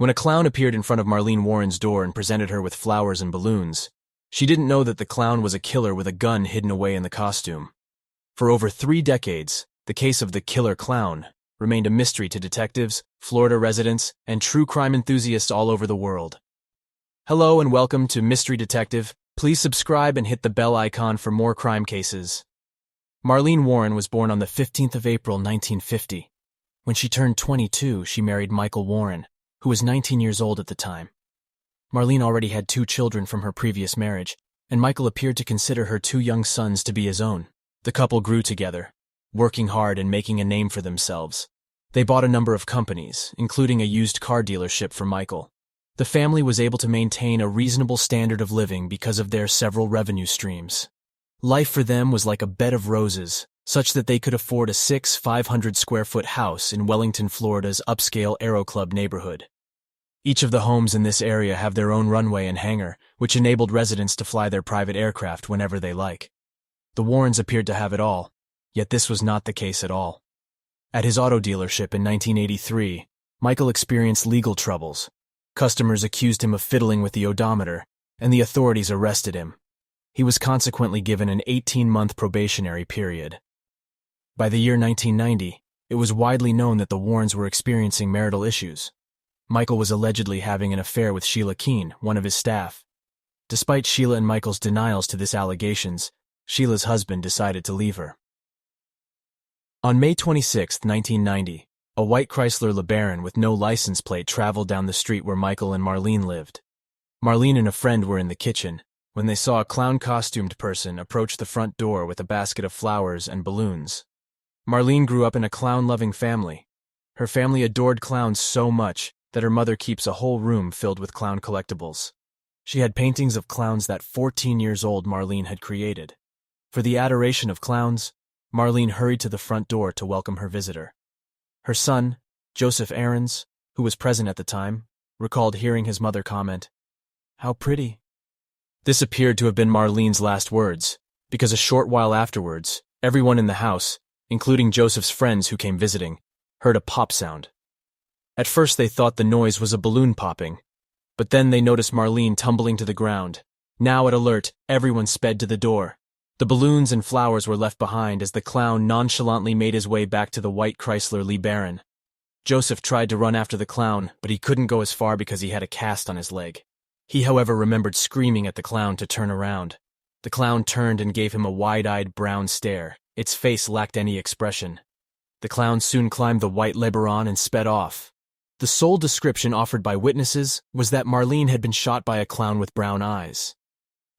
When a clown appeared in front of Marlene Warren's door and presented her with flowers and balloons, she didn't know that the clown was a killer with a gun hidden away in the costume. For over 3 decades, the case of the killer clown remained a mystery to detectives, Florida residents, and true crime enthusiasts all over the world. Hello and welcome to Mystery Detective. Please subscribe and hit the bell icon for more crime cases. Marlene Warren was born on the 15th of April, 1950. When she turned 22, she married Michael Warren, who was 19 years old at the time. Marlene already had 2 children from her previous marriage, and Michael appeared to consider her 2 young sons to be his own. The couple grew together, working hard and making a name for themselves. They bought a number of companies, including a used car dealership for Michael. The family was able to maintain a reasonable standard of living because of their several revenue streams. Life for them was like a bed of roses, such that they could afford a 500-square-foot house in Wellington, Florida's upscale Aero Club neighborhood. Each of the homes in this area have their own runway and hangar, which enabled residents to fly their private aircraft whenever they like. The Warrens appeared to have it all, yet this was not the case at all. At his auto dealership in 1983, Michael experienced legal troubles. Customers accused him of fiddling with the odometer, and the authorities arrested him. He was consequently given an 18-month probationary period. By the year 1990, it was widely known that the Warrens were experiencing marital issues. Michael was allegedly having an affair with Sheila Keene, one of his staff. Despite Sheila and Michael's denials to these allegations, Sheila's husband decided to leave her. On May 26, 1990, a white Chrysler LeBaron with no license plate traveled down the street where Michael and Marlene lived. Marlene and a friend were in the kitchen when they saw a clown-costumed person approach the front door with a basket of flowers and balloons. Marlene grew up in a clown-loving family. Her family adored clowns so much that her mother keeps a whole room filled with clown collectibles. She had paintings of clowns that 14-year-old Marlene had created. For the adoration of clowns, Marlene hurried to the front door to welcome her visitor. Her son, Joseph Aarons, who was present at the time, recalled hearing his mother comment, "How pretty." This appeared to have been Marlene's last words, because a short while afterwards, everyone in the house, including Joseph's friends who came visiting, heard a pop sound. At first they thought the noise was a balloon popping, but then they noticed Marlene tumbling to the ground. Now at alert, everyone sped to the door. The balloons and flowers were left behind as the clown nonchalantly made his way back to the white Chrysler LeBaron. Joseph tried to run after the clown, but he couldn't go as far because he had a cast on his leg. He, however, remembered screaming at the clown to turn around. The clown turned and gave him a wide-eyed brown stare. Its face lacked any expression. The clown soon climbed the white LeBaron and sped off. The sole description offered by witnesses was that Marlene had been shot by a clown with brown eyes.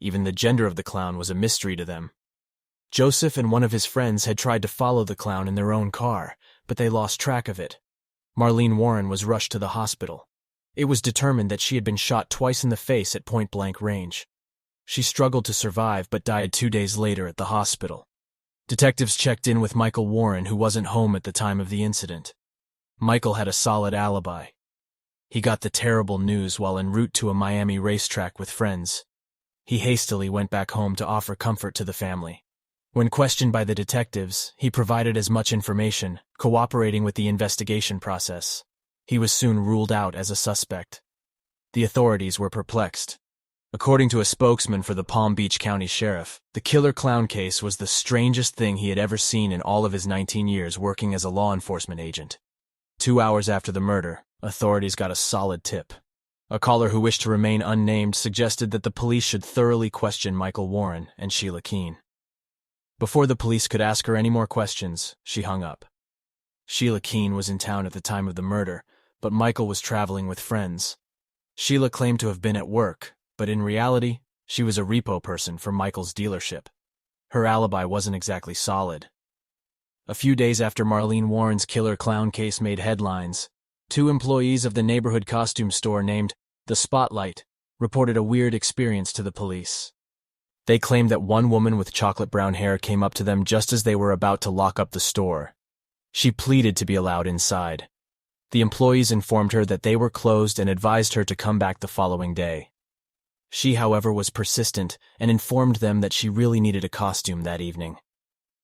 Even the gender of the clown was a mystery to them. Joseph and one of his friends had tried to follow the clown in their own car, but they lost track of it. Marlene Warren was rushed to the hospital. It was determined that she had been shot twice in the face at point-blank range. She struggled to survive but died 2 days later at the hospital. Detectives checked in with Michael Warren, who wasn't home at the time of the incident. Michael had a solid alibi. He got the terrible news while en route to a Miami racetrack with friends. He hastily went back home to offer comfort to the family. When questioned by the detectives, he provided as much information, cooperating with the investigation process. He was soon ruled out as a suspect. The authorities were perplexed. According to a spokesman for the Palm Beach County Sheriff, the killer clown case was the strangest thing he had ever seen in all of his 19 years working as a law enforcement agent. 2 hours after the murder, authorities got a solid tip. A caller who wished to remain unnamed suggested that the police should thoroughly question Michael Warren and Sheila Keene. Before the police could ask her any more questions, she hung up. Sheila Keene was in town at the time of the murder, but Michael was traveling with friends. Sheila claimed to have been at work, but in reality, she was a repo person for Michael's dealership. Her alibi wasn't exactly solid. A few days after Marlene Warren's killer clown case made headlines, 2 employees of the neighborhood costume store named The Spotlight reported a weird experience to the police. They claimed that one woman with chocolate brown hair came up to them just as they were about to lock up the store. She pleaded to be allowed inside. The employees informed her that they were closed and advised her to come back the following day. She, however, was persistent and informed them that she really needed a costume that evening.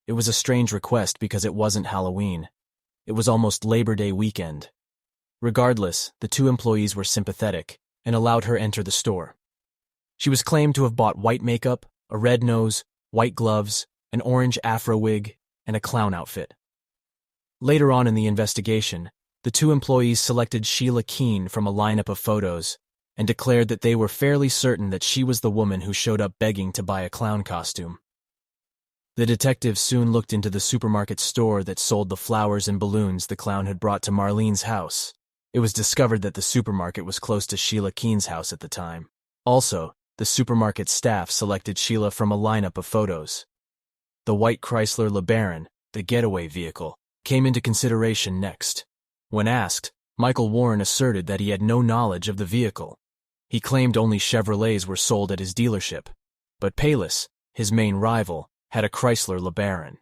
It was a strange request because it wasn't Halloween. It was almost Labor Day weekend. Regardless, the two employees were sympathetic and allowed her enter the store. She was claimed to have bought white makeup, a red nose, white gloves, an orange afro wig, and a clown outfit. Later on in the investigation, the two employees selected Sheila Keene from a lineup of photos and declared that they were fairly certain that she was the woman who showed up begging to buy a clown costume. The detectives soon looked into the supermarket store that sold the flowers and balloons the clown had brought to Marlene's house. It was discovered that the supermarket was close to Sheila Keene's house at the time. Also, the supermarket staff selected Sheila from a lineup of photos. The white Chrysler LeBaron, the getaway vehicle, came into consideration next. When asked, Michael Warren asserted that he had no knowledge of the vehicle. He claimed only Chevrolets were sold at his dealership, but Payless, his main rival, had a Chrysler LeBaron.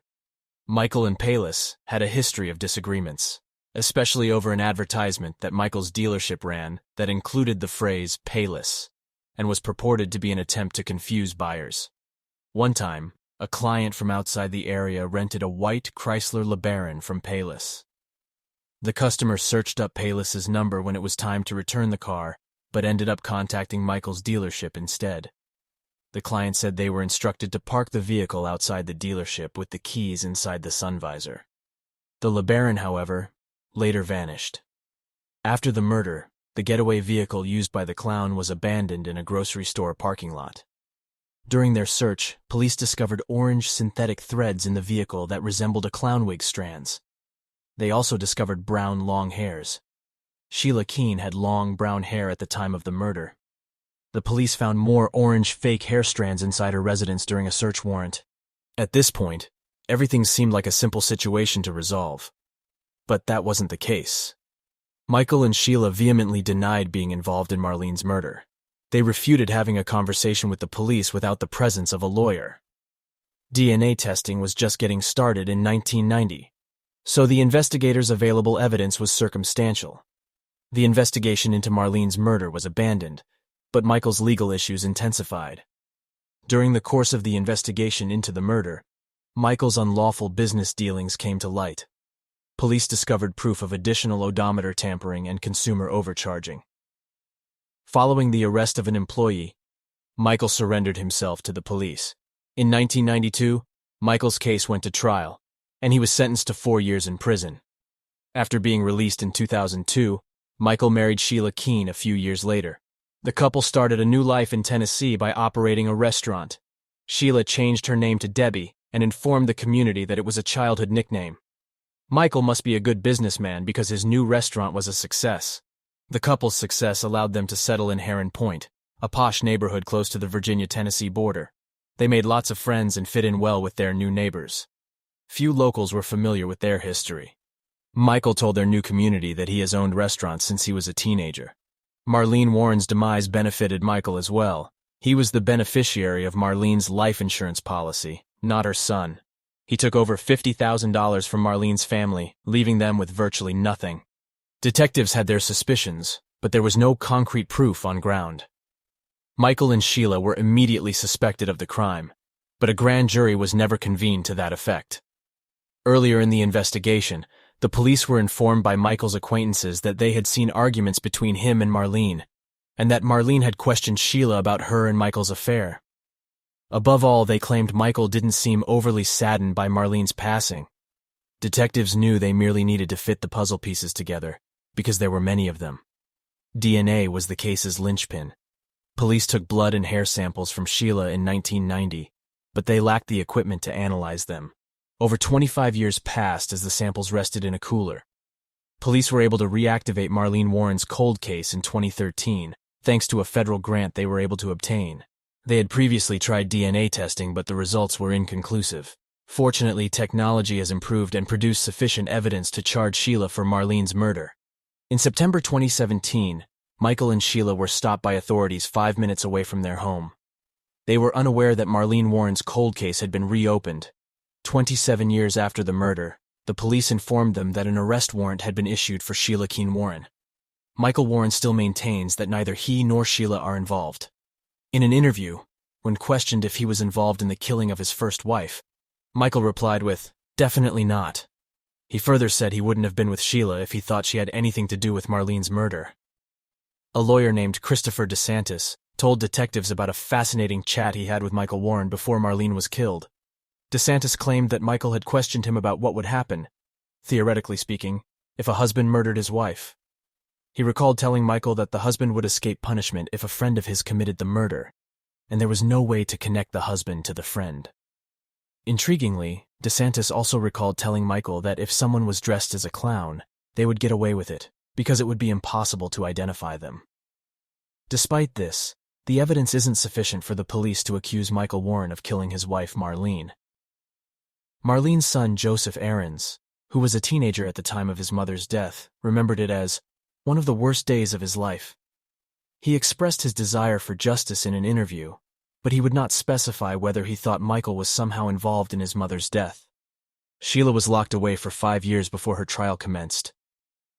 Michael and Payless had a history of disagreements, especially over an advertisement that Michael's dealership ran that included the phrase Payless and was purported to be an attempt to confuse buyers. One time, a client from outside the area rented a white Chrysler LeBaron from Payless. The customer searched up Payless's number when it was time to return the car, but ended up contacting Michael's dealership instead. The client said they were instructed to park the vehicle outside the dealership with the keys inside the sun visor. The LeBaron, however, later vanished. After the murder, the getaway vehicle used by the clown was abandoned in a grocery store parking lot. During their search, police discovered orange synthetic threads in the vehicle that resembled a clown wig strands. They also discovered brown long hairs. Sheila Keene had long brown hair at the time of the murder. The police found more orange fake hair strands inside her residence during a search warrant. At this point, everything seemed like a simple situation to resolve. But that wasn't the case. Michael and Sheila vehemently denied being involved in Marlene's murder. They refuted having a conversation with the police without the presence of a lawyer. DNA testing was just getting started in 1990, so the investigators' available evidence was circumstantial. The investigation into Marlene's murder was abandoned, but Michael's legal issues intensified. During the course of the investigation into the murder, Michael's unlawful business dealings came to light. Police discovered proof of additional odometer tampering and consumer overcharging. Following the arrest of an employee, Michael surrendered himself to the police. In 1992, Michael's case went to trial, and he was sentenced to 4 years in prison. After being released in 2002, Michael married Sheila Keene a few years later. The couple started a new life in Tennessee by operating a restaurant. Sheila changed her name to Debbie and informed the community that it was a childhood nickname. Michael must be a good businessman because his new restaurant was a success. The couple's success allowed them to settle in Heron Point, a posh neighborhood close to the Virginia-Tennessee border. They made lots of friends and fit in well with their new neighbors. Few locals were familiar with their history. Michael told their new community that he has owned restaurants since he was a teenager. Marlene Warren's demise benefited Michael as well. He was the beneficiary of Marlene's life insurance policy, not her son. He took over $50,000 from Marlene's family, leaving them with virtually nothing. Detectives had their suspicions, but there was no concrete proof on ground. Michael and Sheila were immediately suspected of the crime, but a grand jury was never convened to that effect. Earlier in the investigation, the police were informed by Michael's acquaintances that they had seen arguments between him and Marlene, and that Marlene had questioned Sheila about her and Michael's affair. Above all, they claimed Michael didn't seem overly saddened by Marlene's passing. Detectives knew they merely needed to fit the puzzle pieces together, because there were many of them. DNA was the case's linchpin. Police took blood and hair samples from Sheila in 1990, but they lacked the equipment to analyze them. Over 25 years passed as the samples rested in a cooler. Police were able to reactivate Marlene Warren's cold case in 2013, thanks to a federal grant they were able to obtain. They had previously tried DNA testing, but the results were inconclusive. Fortunately, technology has improved and produced sufficient evidence to charge Sheila for Marlene's murder. In September 2017, Michael and Sheila were stopped by authorities 5 minutes away from their home. They were unaware that Marlene Warren's cold case had been reopened. 27 years after the murder, the police informed them that an arrest warrant had been issued for Sheila Keene Warren. Michael Warren still maintains that neither he nor Sheila are involved. In an interview, when questioned if he was involved in the killing of his first wife, Michael replied with, "Definitely not." He further said he wouldn't have been with Sheila if he thought she had anything to do with Marlene's murder. A lawyer named Christopher DeSantis told detectives about a fascinating chat he had with Michael Warren before Marlene was killed. DeSantis claimed that Michael had questioned him about what would happen, theoretically speaking, if a husband murdered his wife. He recalled telling Michael that the husband would escape punishment if a friend of his committed the murder, and there was no way to connect the husband to the friend. Intriguingly, DeSantis also recalled telling Michael that if someone was dressed as a clown, they would get away with it, because it would be impossible to identify them. Despite this, the evidence isn't sufficient for the police to accuse Michael Warren of killing his wife Marlene. Marlene's son Joseph Aarons, who was a teenager at the time of his mother's death, remembered it as one of the worst days of his life. He expressed his desire for justice in an interview, but he would not specify whether he thought Michael was somehow involved in his mother's death. Sheila was locked away for 5 years before her trial commenced.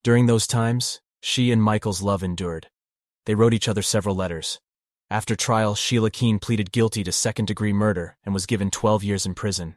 During those times, she and Michael's love endured. They wrote each other several letters. After trial, Sheila Keene pleaded guilty to second-degree murder and was given 12 years in prison.